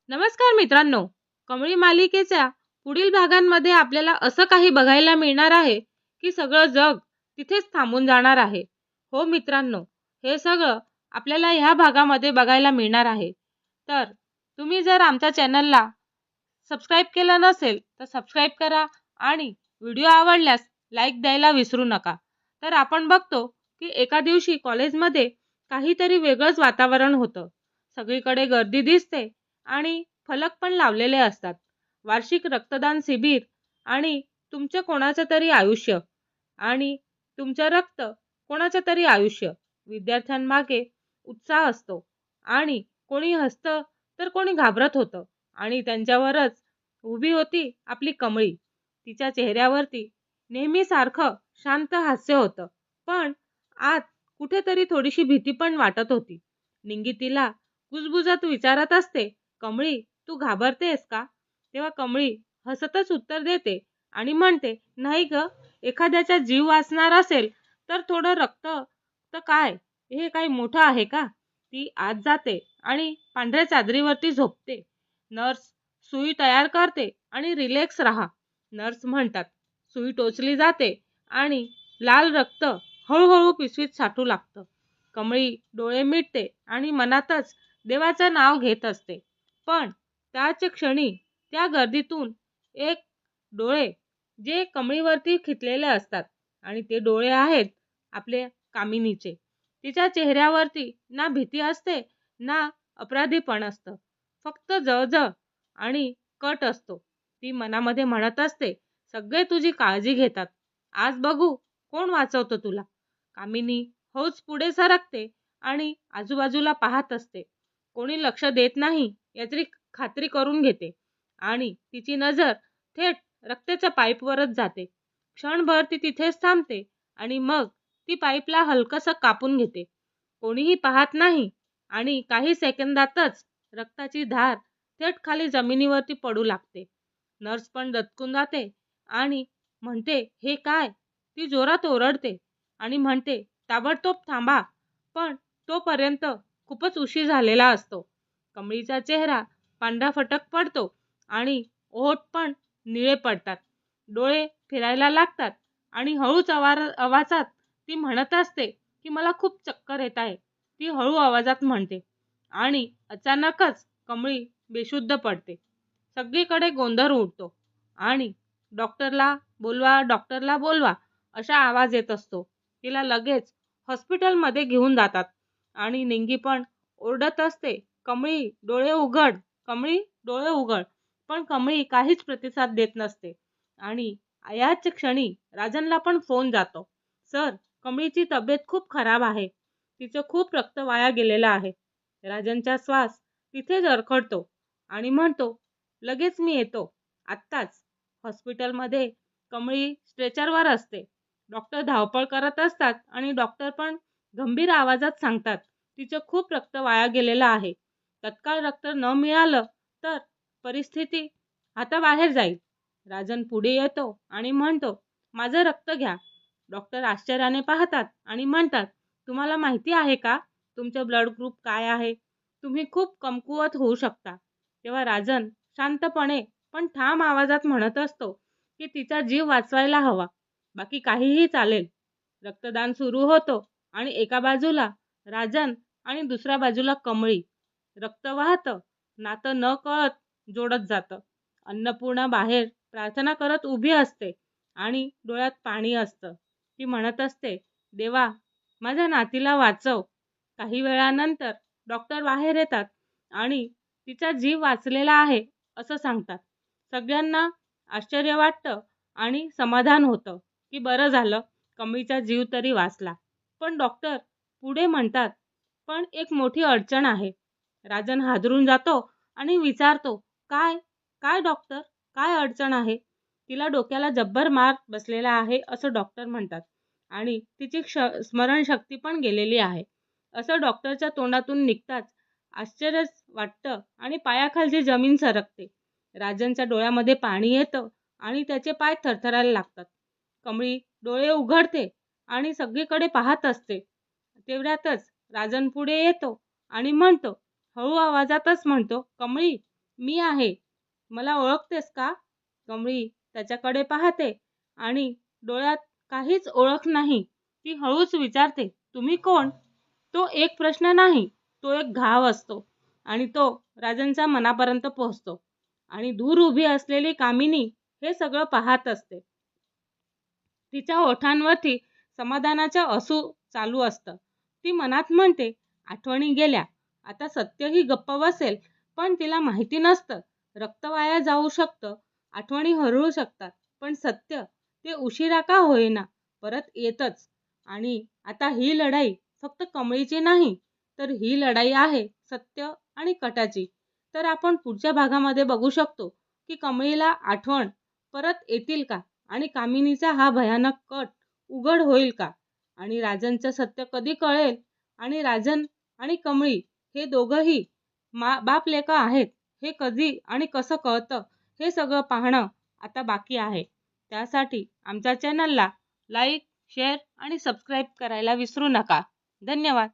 नमस्कार मित्रांनो. कमळी मालिकेच्या पुढील भागांमध्ये आपल्याला असं काही बघायला मिळणार आहे की सगळं जग तिथेच थांबून जाणार आहे. हो मित्रांनो, हे सगळं आपल्याला ह्या भागामध्ये बघायला मिळणार आहे. तर तुम्ही जर आमच्या चॅनलला सबस्क्राईब केलं नसेल तर सबस्क्राईब करा आणि व्हिडिओ आवडल्यास लाईक द्यायला विसरू नका. तर आपण बघतो की एका दिवशी कॉलेजमध्ये काहीतरी वेगळंच वातावरण होतं. सगळीकडे गर्दी दिसते आणि फलक पण लावलेले असतात. वार्षिक रक्तदान शिबिर आणि तुमचं कोणाचं तरी आयुष्य आणि तुमचं रक्त कोणाचं तरी आयुष्य. विद्यार्थ्यांमागे उत्साह असतो आणि कोणी हसतं तर कोणी घाबरत होतं आणि त्यांच्यावरच उभी होती आपली कमळी. तिच्या चेहऱ्यावरती नेहमीसारखं शांत हास्य होतं, पण आत कुठेतरी थोडीशी भीती पण वाटत होती. निंगी तिला कुजबुजत विचारत असते, कमळी तू घाबरतेस का? तेव्हा कमळी हसतच उत्तर देते आणि म्हणते, नाही ग, एखाद्याचा जीव वाचणार असेल तर थोडं रक्त तर काय, हे काही मोठं आहे का? ती आत जाते आणि पांढऱ्या चादरीवरती झोपते. नर्स सुई तयार करते आणि रिलॅक्स राहा. नर्स म्हणतात. सुई टोचली जाते आणि लाल रक्त हळूहळू पिशवीत साठू लागतं. कमळी डोळे मिटते आणि मनातच देवाचं नाव घेत असते. पण त्याच क्षणी त्या गर्दीतून एक डोळे जे कमळीवरती खिचलेले असतात आणि ते डोळे आहेत आपले कामिनीचे. तिच्या चेहऱ्यावरती ना भीती असते ना अपराधीपण असतं, फक्त जळजळ आणि कट असतो. ती मनामध्ये म्हणत असते, सगळे तुझी काळजी घेतात, आज बघू कोण वाचवतं तुला. कामिनी हौस पुढे सरकते आणि आजूबाजूला पाहत असते. कोणी लक्ष देत नाही याची खात्री करून घेते आणि तिची नजर थेट रक्ताच्या पाईपवरच जाते. क्षणभर ती तिथेच थांबते आणि मग ती पाईपला हलकसं कापून घेते. कोणीही पाहत नाही आणि काही सेकंदातच रक्ताची धार थेट खाली जमिनीवरती पडू लागते. नर्स पण दचकून जाते आणि म्हणते, हे काय? ती जोरात ओरडते आणि म्हणते, ताबडतोब थांबा. पण तोपर्यंत खूपच उशीर झालेला असतो. कमळीचा चेहरा पांढरा फटक पडतो आणि ओठ पण निळे पडतात. डोळे फिरायला लागतात आणि हळूच आवाजात ती म्हणत असते की मला खूप चक्कर येत आहे. ती हळू आवाजात म्हणते आणि अचानकच कमळी बेशुद्ध पडते. सगळीकडे गोंधळ उडतो आणि डॉक्टरला बोलवा, डॉक्टरला बोलवा असा आवाज येत असतो. तिला लगेच हॉस्पिटलमध्ये घेऊन जातात आणि निंगी पण ओरडत असते, कमळी डोळे उघड, कमळी डोळे उघड. पण कमळी काहीच प्रतिसाद देत नसते आणि याच क्षणी राजनला पण फोन जातो. सर, कमळीची तब्येत खूप खराब आहे, तिचं खूप रक्त वाया गेलेलं आहे. राजनचा श्वास तिथेच अडखडतो आणि म्हणतो, लगेच मी येतो, आत्ताच. हॉस्पिटलमध्ये कमळी स्ट्रेचरवर असते. डॉक्टर धावपळ करत असतात आणि डॉक्टर पण गंभीर आवाजात सांगतात, तिचं खूप रक्त वाया गेलेलं आहे. तत्काळ रक्त न मिळालं तर परिस्थिती हाताबाहेर जाईल. राजन पुढे येतो आणि म्हणतो, माझं रक्त घ्या. डॉक्टर आश्चर्याने पाहतात आणि म्हणतात, तुम्हाला माहिती आहे का तुमचं ब्लड ग्रुप काय आहे? तुम्ही खूप कमकुवत होऊ शकता. तेव्हा राजन शांतपणे पण ठाम आवाजात म्हणत असतो की तिचा जीव वाचवायला हवा, बाकी काहीही चालेल. रक्तदान सुरू होतो आणि एका बाजूला राजन आणि दुसऱ्या बाजूला कमळी. रक्त वाहतं, नातं न कळत जोडत जातं. अन्नपूर्णा बाहेर प्रार्थना करत उभी असते आणि डोळ्यात पाणी असतं. ती म्हणत असते, देवा, माझ्या नातीला वाचव. काही वेळानंतर डॉक्टर बाहेर येतात आणि तिचा जीव वाचलेला आहे असं सांगतात. सगळ्यांना आश्चर्य वाटतं आणि समाधान होतं की बरं झालं, कमळीचा जीव तरी वाचला. पण डॉक्टर पुढे म्हणतात, पण एक मोठी अडचण आहे. राजन हादरून जातो आणि विचारतो, काय? काय डॉक्टर? काय अडचण आहे? तिला डोक्याला जब्बर मार बसलेला आहे असं डॉक्टर म्हणतात आणि तिची स्मरणशक्ती पण गेलेली आहे असं डॉक्टरच्या तोंडातून निघताच आश्चर्यच वाटतं आणि पायाखालची जमीन सरकते. राजनच्या डोळ्यामध्ये पाणी येतं आणि त्याचे पाय थरथरायला लागतात. कमळी डोळे उघडते आणि सगळीकडे पाहत असते. तेवढ्यातच राजन पुढे येतो आणि म्हणतो, हळू आवाजातच म्हणतो, कमळी, मी आहे. मला ओळखतेस का? कमळी त्याच्याकडे पाहते आणि डोळ्यात काहीच ओळख नाही. ती हळूच विचारते, तुम्ही कोण? तो एक प्रश्न नाही, तो एक घाव असतो आणि तो राजांच्या मनापर्यंत पोहोचतो. आणि दूर उभी असलेली कामिनी हे सगळं पाहत असते. तिच्या ओठांवरती समाधानाच्या अश्रू चालू असतं. ती मनात म्हणते, आठवणी गेल्या, आता सत्यही गप्प बसेल. पण तिला माहिती नसतं, रक्त वाया जाऊ शकतं, आठवणी हरवू शकतात, पण सत्य ते उशिरा का होईना परत येतच. आणि आता ही लढाई फक्त कमळीची नाही, तर ही लढाई आहे सत्य आणि कटाची. तर आपण पुढच्या भागामध्ये बघू शकतो की कमळीला आठवण परत येतील का, आणि कामिनीचा हा भयानक कट उघड होईल का, आणि राजनचं सत्य कधी कळेल, आणि राजन आणि कमळी हे दोघंही बाप लेक आहेत हे कधी आणि कसं कळतं, हे सगळं पाहणं आता बाकी आहे. त्यासाठी आमच्या चॅनलला लाईक, शेअर आणि सबस्क्राईब करायला विसरू नका. धन्यवाद.